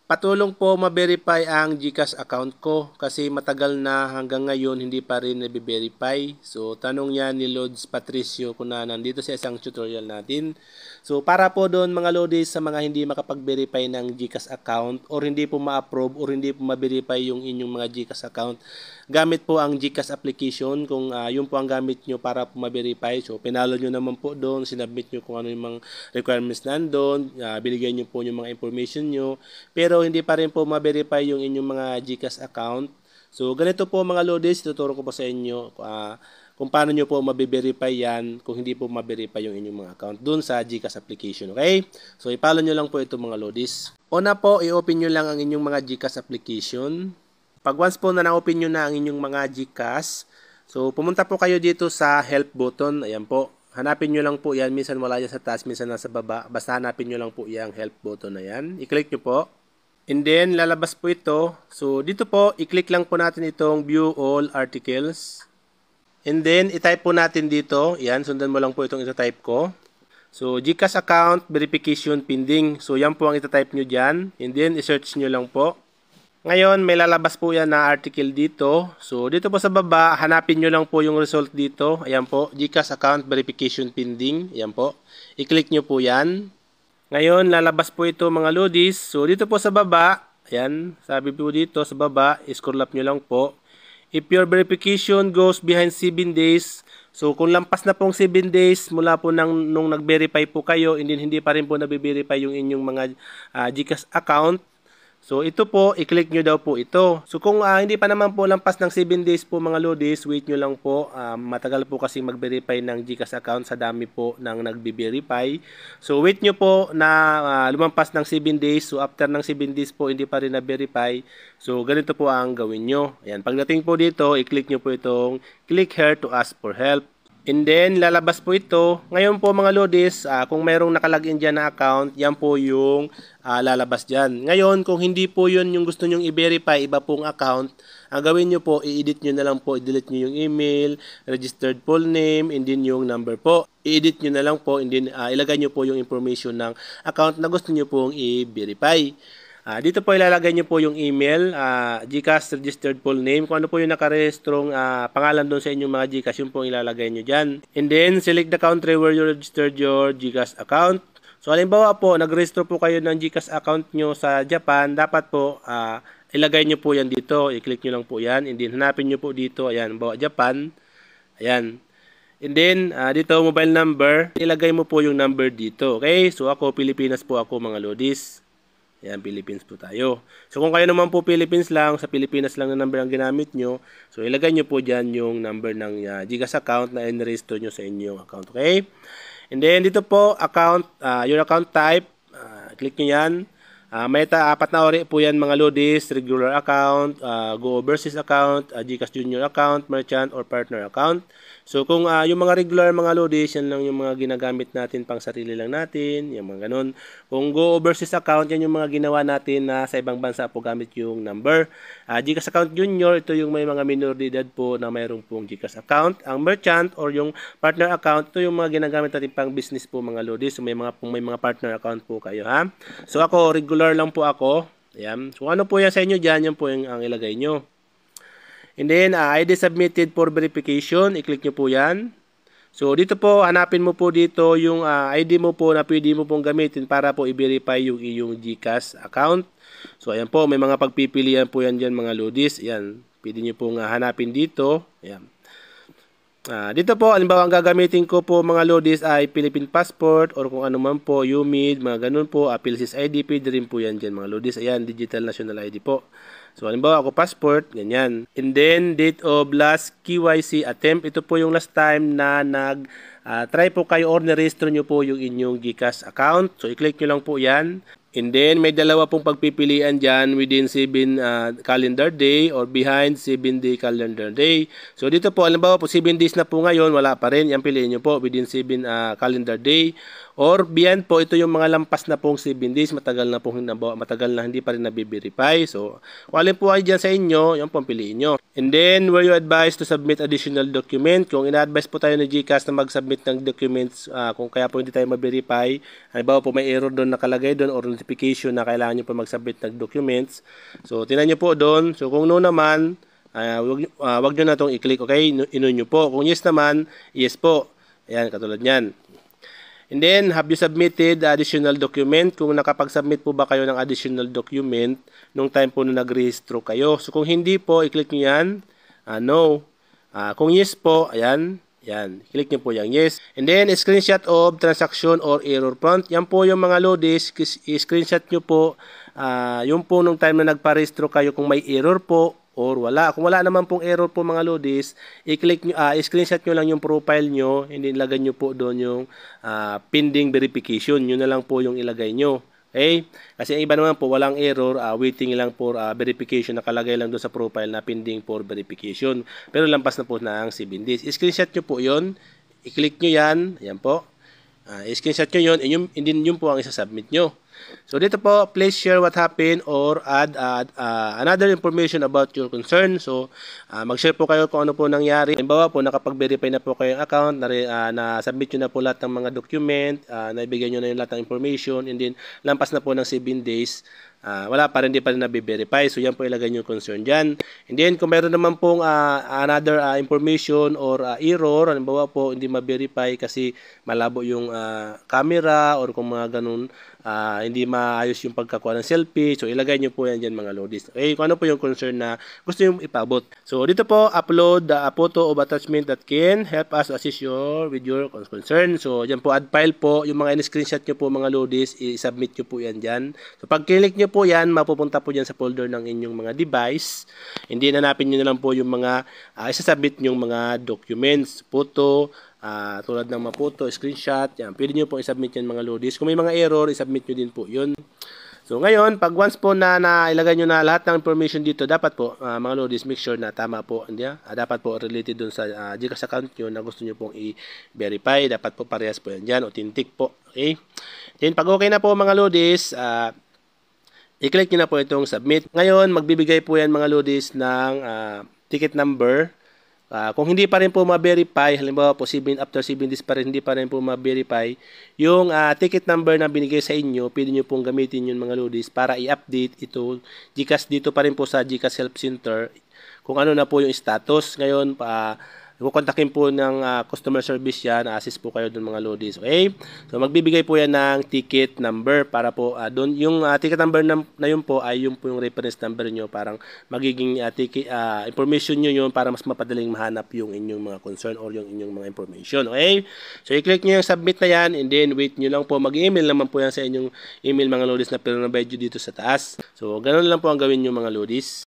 Patulong po ma-verify ang GCash account ko kasi matagal na hanggang ngayon hindi pa rin nabe-verify. So tanong niya ni Lods Patricio kung na nandito sa isang tutorial natin. So para po doon mga Lodis sa mga hindi makapag-verify ng GCash account or hindi po ma-approve or hindi po ma-verify yung inyong mga GCash account, gamit po ang GCash application kung yun po ang gamit nyo para po ma-verify. So pinalo nyo naman po doon, sinubmit nyo kung ano yung mga requirements nandun, binigay nyo po yung mga information nyo. Pero hindi pa rin po ma-verify yung inyong mga GCash account. So ganito po mga Lodis, tuturo ko po sa inyo kung paano nyo po mabe-verify yan kung hindi po ma-verify yung inyong mga account dun sa GCash application. Okay? So ipalo nyo lang po ito mga Lodis. Una po, i-open nyo lang ang inyong mga GCash application. Pag once po na na-open nyo na ang inyong mga GCash, so pumunta po kayo dito sa help button. Ayan po. Hanapin nyo lang po yan. Minsan wala yan sa taas, minsan nasa baba. Basta hanapin nyo lang po yung help button na yan. I-click nyo po. And then, lalabas po ito. So, dito po, i-click lang po natin itong view all articles. And then, i-type po natin dito. Yan, sundan mo lang po itong ito-type ko. So, GCash account verification pending. So, yan po ang ito-type nyo dyan. And then, i-search nyo lang po. Ngayon, may lalabas po yan na article dito. So, dito po sa baba, hanapin nyo lang po yung result dito. Ayan po, GCash account verification pending. Ayan po. I-click nyo po yan. Ngayon, lalabas po ito mga Lodis. So, dito po sa baba, ayan, sabi po dito sa baba, scroll up nyo lang po. If your verification goes behind 7 days, so kung lampas na pong 7 days mula po nung nag-verify po kayo, hindi pa rin po nabe-verify yung inyong mga GCash account, so ito po, i-click nyo daw po ito. So kung hindi pa naman po lampas ng 7 days po mga Lodis, wait nyo lang po. Matagal po kasi mag-verify ng GCash account sa dami po ng nagbe-verify. So wait nyo po na lumampas ng 7 days. So after ng 7 days po hindi pa rin na-verify. So ganito po ang gawin nyo. Ayan, pagdating po dito, i-click nyo po itong click here to ask for help. And then, lalabas po ito. Ngayon po mga Lodis, kung mayroong nakalagin dyan na account, yan po yung lalabas dyan. Ngayon, kung hindi po yun yung gusto nyong i-verify, iba pong account, ang gawin nyo po, i-edit nyo na lang po, i-delete nyo yung email, registered full name, and then yung number po. I-edit nyo na lang po, and then ilagay nyo po yung information ng account na gusto nyo pong i-verify. Dito po ilalagay nyo po yung email, GCash registered full name, kung ano po yung nakarehistrong pangalan doon sa inyong mga GCash, yun po ilalagay nyo dyan. And then, select the country where you registered your GCash account. So, halimbawa po, nag-register po kayo ng GCash account nyo sa Japan, dapat po, ilagay nyo po yan dito. I-click nyo lang po yan. And then, hanapin nyo po dito, ayan, bawa Japan. Ayan. And then, dito, mobile number, ilagay mo po yung number dito. Okay? So, ako, Pilipinas po ako mga Lodis. Yan, Philippines po tayo. So, kung kayo naman po Philippines lang, sa Pilipinas lang na number ang ginamit nyo, so, ilagay nyo po dyan yung number ng GCash account na in-register nyo sa inyong account. Okay? And then, dito po, account, your account type, click nyo yan. May apat na ori po yan mga Lodis, regular account, go overseas account, GCash junior account, merchant, or partner account. So kung yung mga regular mga Lodis, yan lang yung mga ginagamit natin pang sarili lang natin, yung mga ganun. Kung go overseas account, yan yung mga ginawa natin na sa ibang bansa po gamit yung number. GCash account junior, ito yung may mga minor de edad po na mayroong pong GCash account. Ang merchant or yung partner account, ito yung mga ginagamit natin pang business po mga Lodis. So may mga partner account po kayo ha. So ako, regular lang po ako. Ayan. So ano po yan sa inyo dyan, yan po yung ang ilagay nyo. And then, ID submitted for verification. I-click nyo po yan. So, dito po, hanapin mo po dito yung ID mo po na pwede mo pong gamitin para po i-verify yung iyong GCash account. So, ayan po, may mga pagpipilian po yan dyan mga Lodis. Ayan, pwede nyo pong hanapin dito. Ayan. Dito po, halimbawa ang gagamitin ko po mga Lodis ay Philippine Passport or kung ano man po, UMID, mga ganun po, PhilSys ID, pwede rin po yan dyan mga Lodis. Ayan, Digital National ID po. So, halimbawa ako passport, ganyan. And then, date of last KYC attempt. Ito po yung last time na try po kayo or na-register nyo po yung inyong GCash account. So, i-click nyo lang po yan. And then, may dalawa pong pagpipilian dyan within 7 calendar day or behind 7-day calendar day. So, dito po, halimbawa po 7 days na po ngayon, wala pa rin. Yan, piliin nyo po within 7 calendar day. Or beyond po, ito yung mga lampas na pong 7 days, matagal na hindi pa rin nabiverify. So, kung alin po ay dyan sa inyo, yung pong piliin nyo. And then, were you advised to submit additional document? Kung ina-advise po tayo ni GCash na mag-submit ng documents, kung kaya po hindi tayo ma-verify, halimbawa po may error doon nakalagay doon or notification na kailangan nyo po mag-submit ng documents. So, tinan nyo po doon. So, kung no naman, wag nyo na itong i-click, okay? Ino nyo po. Kung yes naman, yes po. Ayan, katulad yan. And then, have you submitted additional document? Kung nakapag-submit po ba kayo ng additional document nung time po na nag-rehistro kayo. So, kung hindi po, i-click nyo yan. No. Kung yes po, ayan. Yan. Click nyo po yung yes. And then, screenshot of transaction or error prompt. Yan po yung mga lodis. I-screenshot nyo po. Yung po nung time na nagpa-rehistro kayo kung may error po or wala. Kung wala naman pong error po mga lodis, i-click nyo, i-screenshot nyo lang yung profile nyo, hindi ilagay nyo po doon yung pending verification. Yun na lang po yung ilagay nyo. Okay? Kasi ang iba naman po, walang error, waiting lang for verification, nakalagay lang doon sa profile na pending for verification. Pero lampas na po na ang 7 days. I-screenshot nyo po yun, i-click nyo yan, ayan po. I-screenshot nyo yun, and then yun po ang isa-submit nyo. So dito po, please share what happened or add another information about your concern. So mag-share po kayo kung ano po nangyari. Halimbawa po, nakapag-verify na po kayo ng account, na-submit nyo na po lahat ng mga document, naibigay nyo na yung lahat ng information, and then lampas na po ng 7 days, wala pa rin, hindi pa rin nabi-verify. So yan po ilagay nyo yung concern dyan. And then kung meron naman pong another information or error, halimbawa po hindi ma-verify kasi malabo yung camera or kung mga ganun, hindi maayos yung pagkakuha ng selfie. So ilagay nyo po yan dyan mga lodis. Okay, kung ano po yung concern na gusto nyo ipabot. So dito po, upload a photo of attachment that can help us assist you with your concern. So dyan po, add file po. Yung mga in-screenshot nyo po mga lodis, i-submit nyo po yan dyan. So pag click nyo po yan, mapupunta po dyan sa folder ng inyong mga device. Hindi, hanapin nyo na lang po yung mga isa-submit nyong mga documents, photo, tulad ng mga photo, screenshot, yan. Pwede nyo po i-submit yan mga lodis. Kung may mga error, i-submit nyo din po yun. So ngayon, pag once po na ilagay nyo na lahat ng information dito, dapat po mga lodis, make sure na tama po. Dapat po related dun sa GCash account nyo na gusto nyo pong i-verify. Dapat po parehas po yan dyan, authentic po. Okay? Then pag okay na po mga lodis, i-click nyo na po itong submit. Ngayon, magbibigay po yan mga lodis ng ticket number. Kung hindi pa rin po ma-verify, halimbawa po after 7 days pa rin hindi pa rin po ma-verify, yung ticket number na binigay sa inyo, pwede nyo pong gamitin yun mga lodis para i-update ito. GCash dito pa rin po sa GCash Help Center kung ano na po yung status. Ngayon, kukontakin po ng customer service yan, assist po kayo doon mga lodis. Okay? So magbibigay po yan ng ticket number para po doon yung ticket number na yun po ay yung po yung reference number nyo, parang magiging information nyo yun para mas mapadaling mahanap yung inyong mga concern or yung inyong mga information. Okay? So i-click nyo yung submit na yan, and then wait nyo lang po, mag-email naman po yan sa inyong email mga lodis na pinrovide nyo dito sa taas. So ganun lang po ang gawin nyo mga lodis.